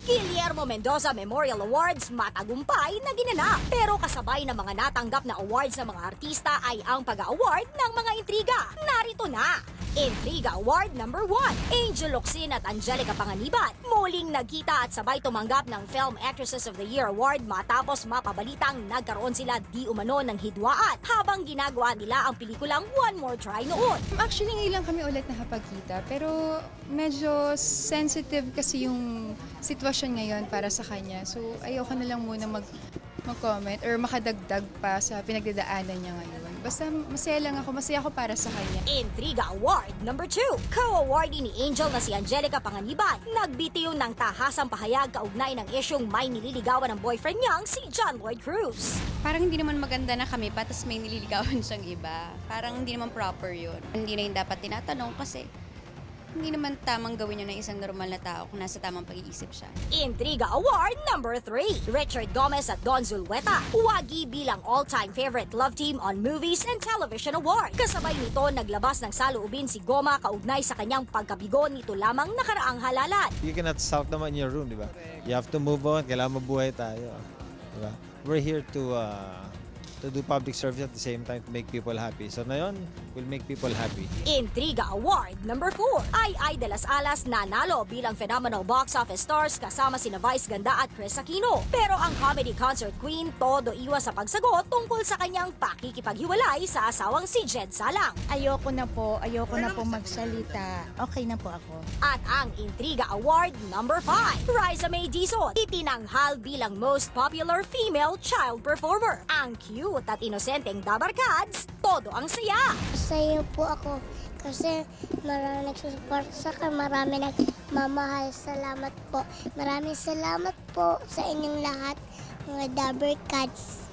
Guillermo Mendoza Memorial Awards matagumpay na ginanap. Pero kasabay ng mga natanggap na awards ng mga artista ay ang pag-award ng mga intriga. Narito na! Intriga Award number 1, Angel Locsin at Angelica Panganiban. Muling nagkita at sabay tumanggap ng Film Actresses of the Year Award matapos mapabalitang nagkaroon sila di umano ng hidwaan habang ginagawa nila ang pelikulang One More Try noon. Actually, ngayon lang kami ulit nakapagkita pero medyo sensitive kasi yung sitwasyon ngayon para sa kanya. So ayoko na lang muna mag-comment or makadagdag pa sa pinagdadaanan niya ngayon. Basta masaya ako para sa kanya. Intriga Award number 2, co-awardee ni Angel na si Angelica Panganiban. Nagbitiw ng tahasang pahayag kaugnay ng isyung may nililigawan ng boyfriend niyang si John Lloyd Cruz. Parang hindi naman maganda na kami pa, tapos may nililigawan siyang iba. Parang hindi naman proper yun. Hindi na yung dapat tinatanong kasi hindi naman tamang gawin yun ng isang normal na tao kung nasa tamang pag-iisip siya. Intriga Award number 3, Richard Gomez at Don Zulueta. Wagi bilang all-time favorite love team on Movies and Television Award. Kasabay nito, naglabas ng saloobin si Goma kaugnay sa kanyang pagkabigo nito lamang nakaraang halalan. You cannot sulk naman in your room, di ba? You have to move on, kailangan mabuhay tayo. Di ba? We're here to do public service at the same time to make people happy. So na yun, we'll make people happy. Intriga Award number 4, Ay de las Alas nanalo bilang phenomenal box office stars kasama sina Vice Ganda at Chris Aquino. Pero ang comedy concert queen todo iwas sa pagsagot tungkol sa kanyang pakikipaghiwalay sa asawang si Jed Salang. Ayoko na po magsalita. Okay na po ako. At ang Intriga Award number 5, Riza May Dizon, itinanghal bilang most popular female child performer. Ang cute at inosenteng Dabarkads, todo ang saya. Masaya po ako kasi marami nagsusupport sa akin, marami nagmamahal. Salamat po. Maraming salamat po sa inyong lahat, mga Dabarkads.